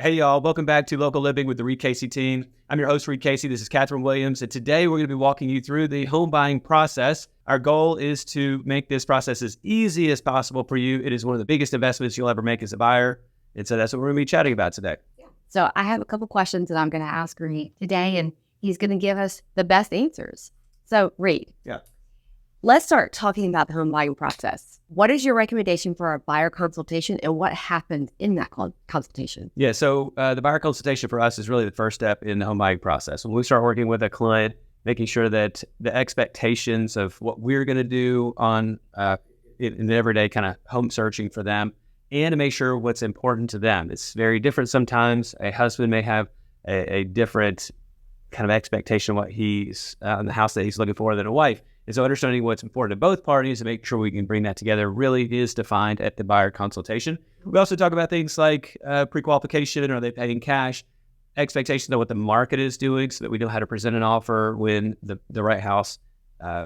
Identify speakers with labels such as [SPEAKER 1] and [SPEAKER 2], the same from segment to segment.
[SPEAKER 1] Hey, y'all. Welcome back to Local Living with the Reed Casey team. I'm your host, Reed Casey. This is Catherine Williams. And today we're going to be walking you through the home buying process. Our goal is to make this process as easy as possible for you. It is one of the biggest investments you'll ever make as a buyer. And so that's what we're going to be chatting about today.
[SPEAKER 2] So I have a couple questions that I'm going to ask Reed today, and he's going to give us the best answers. So Reed, let's start talking about the home buying process. What is your recommendation for a buyer consultation and what happens in that consultation?
[SPEAKER 1] So the buyer consultation for us is really the first step in the home buying process. When we start working with a client, making sure that the expectations of what we're going to do on in the everyday kind of home searching for them, and to make sure what's important to them. It's very different sometimes. A husband may have a different kind of expectation of what he's in the house that he's looking for than a wife. And so understanding what's important to both parties and make sure we can bring that together really is defined at the buyer consultation. We also talk about things like pre-qualification. Are they paying cash? Expectations of what the market is doing so that we know how to present an offer when the right house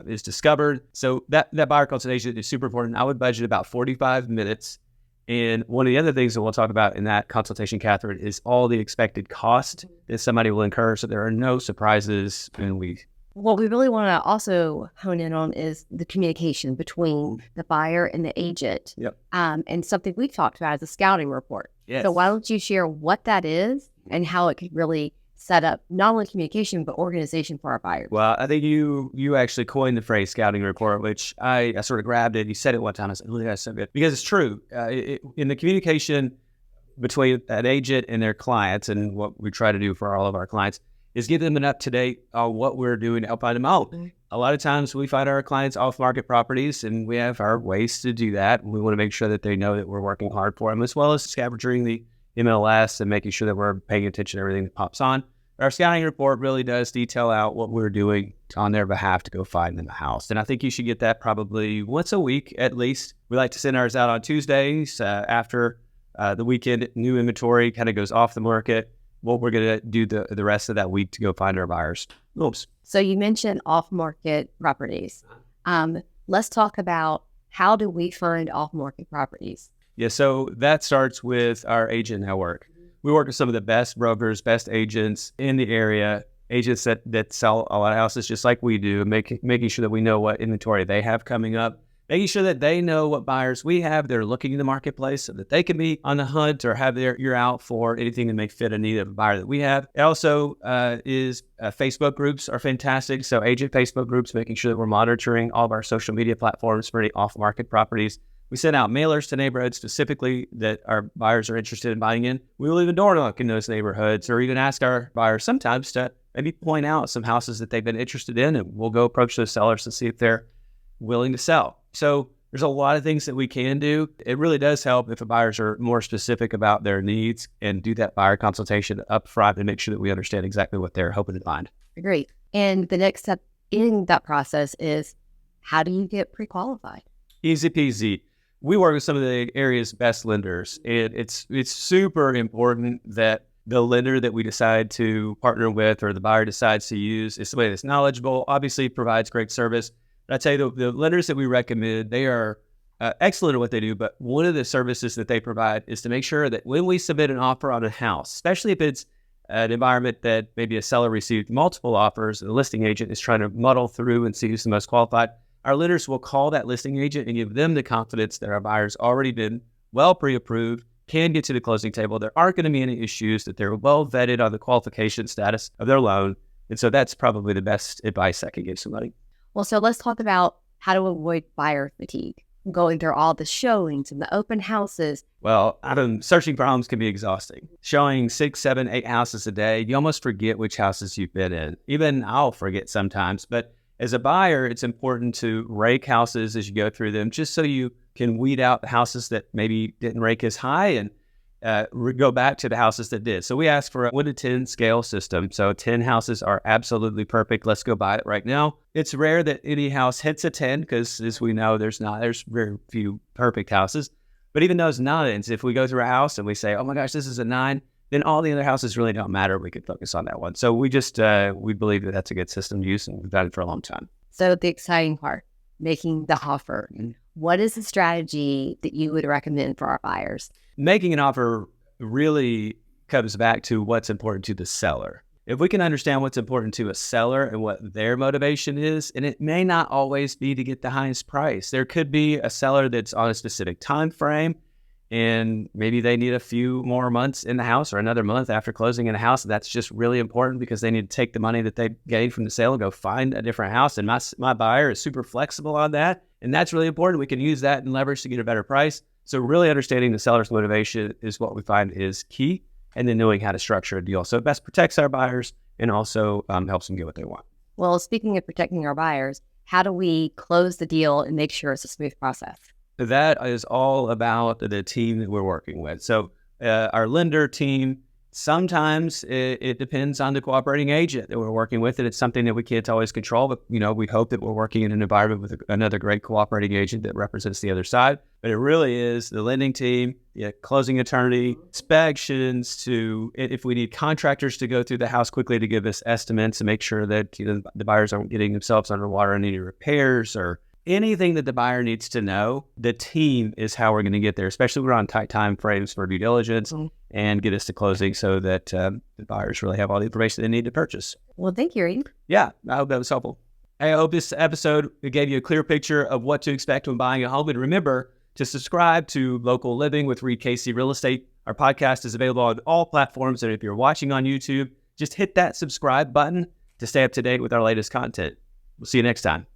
[SPEAKER 1] is discovered. So that buyer consultation is super important. I would budget about 45 minutes. And one of the other things that we'll talk about in that consultation, Catherine, is all the expected cost that somebody will incur so there are no surprises when we...
[SPEAKER 2] What we really want to also hone in on is the communication between the buyer and the agent. And something we've talked about is a scouting report.
[SPEAKER 1] Yes.
[SPEAKER 2] So why don't you share what that is and how it could really set up not only communication, but organization for our buyers?
[SPEAKER 1] Well, I think you actually coined the phrase scouting report, which I sort of grabbed it. You said it one time. I said, oh, that's so good. Because it's true. In the communication between an agent and their clients, and what we try to do for all of our clients, is give them an up-to-date on what we're doing to help find them out. A lot of times we find our clients off-market properties, and we have our ways to do that. We want to make sure that they know that we're working hard for them, as well as scavenging the MLS and making sure that we're paying attention to everything that pops on. Our scouting report really does detail out what we're doing on their behalf to go find them a house. And I think you should get that probably once a week at least. We like to send ours out on Tuesdays after the weekend. New inventory kind of goes off the market. What we're going to do the rest of that week to go find our buyers. Oops.
[SPEAKER 2] So you mentioned off-market properties. Let's talk about how do we find off-market properties?
[SPEAKER 1] So that starts with our agent network. We work with some of the best brokers, best agents in the area, agents that sell a lot of houses just like we do, making sure that we know what inventory they have coming up, making sure that they know what buyers we have that are looking in the marketplace so that they can be on the hunt or have their ear out for anything that may fit a need of a buyer that we have. It also is Facebook groups are fantastic. So agent Facebook groups, making sure that we're monitoring all of our social media platforms for any off-market properties. We send out mailers to neighborhoods specifically that our buyers are interested in buying in. We will even door knock in those neighborhoods or even ask our buyers sometimes to maybe point out some houses that they've been interested in, and we'll go approach those sellers to see if they're willing to sell. So there's a lot of things that we can do. It really does help if the buyers are more specific about their needs and do that buyer consultation up front and make sure that we understand exactly what they're hoping to find.
[SPEAKER 2] Great. And the next step in that process is, how do you get pre-qualified?
[SPEAKER 1] Easy peasy. We work with some of the area's best lenders, and it's super important that the lender that we decide to partner with or the buyer decides to use is somebody that's knowledgeable, obviously provides great service. But I tell you, the lenders that we recommend, they are excellent at what they do, but one of the services that they provide is to make sure that when we submit an offer on a house, especially if it's an environment that maybe a seller received multiple offers, and the listing agent is trying to muddle through and see who's the most qualified, our lenders will call that listing agent and give them the confidence that our buyer's already been well pre-approved, can get to the closing table. There aren't going to be any issues, that they're well vetted on the qualification status of their loan. And so that's probably the best advice I can give somebody.
[SPEAKER 2] Well, so let's talk about how to avoid buyer fatigue, going through all the showings and the open houses.
[SPEAKER 1] Well, searching for homes can be exhausting. Showing 6, 7, 8 houses a day, you almost forget which houses you've been in. Even I'll forget sometimes, but as a buyer, it's important to rake houses as you go through them, just so you can weed out the houses that maybe didn't rake as high and go back to the houses that did. So we ask for a 1 to 10 scale system. So 10 houses are absolutely perfect. Let's go buy it right now. It's rare that any house hits a 10 because, as we know, there's very few perfect houses. But even those 9s, if we go through a house and we say, oh my gosh, this is a 9, then all the other houses really don't matter. We could focus on that one. So we just, we believe that that's a good system to use, and we've done it for a long time.
[SPEAKER 2] So the exciting part, making the offer. What is the strategy that you would recommend for our buyers?
[SPEAKER 1] Making an offer really comes back to what's important to the seller. If we can understand what's important to a seller and what their motivation is, and it may not always be to get the highest price. There could be a seller that's on a specific time frame, and maybe they need a few more months in the house or another month after closing in a house. That's just really important because they need to take the money that they gained from the sale and go find a different house. And my buyer is super flexible on that. And that's really important. We can use that and leverage to get a better price. So really understanding the seller's motivation is what we find is key. And then knowing how to structure a deal. So it best protects our buyers and also helps them get what they want.
[SPEAKER 2] Well, speaking of protecting our buyers, how do we close the deal and make sure it's a smooth process?
[SPEAKER 1] That is all about the team that we're working with. So our lender team, sometimes it depends on the cooperating agent that we're working with, and it's something that we can't always control, but we hope that we're working in an environment with another great cooperating agent that represents the other side. But it really is the lending team, closing attorney, inspections, to if we need contractors to go through the house quickly to give us estimates to make sure that the buyers aren't getting themselves underwater on any repairs or anything that the buyer needs to know. The team is how we're going to get there, especially when we're on tight time frames for due diligence and get us to closing so that the buyers really have all the information they need to purchase.
[SPEAKER 2] Well, thank you, Reed.
[SPEAKER 1] Yeah, I hope that was helpful. I hope this episode gave you a clear picture of what to expect when buying a home. And remember to subscribe to Local Living with Reed Casey Real Estate. Our podcast is available on all platforms. And if you're watching on YouTube, just hit that subscribe button to stay up to date with our latest content. We'll see you next time.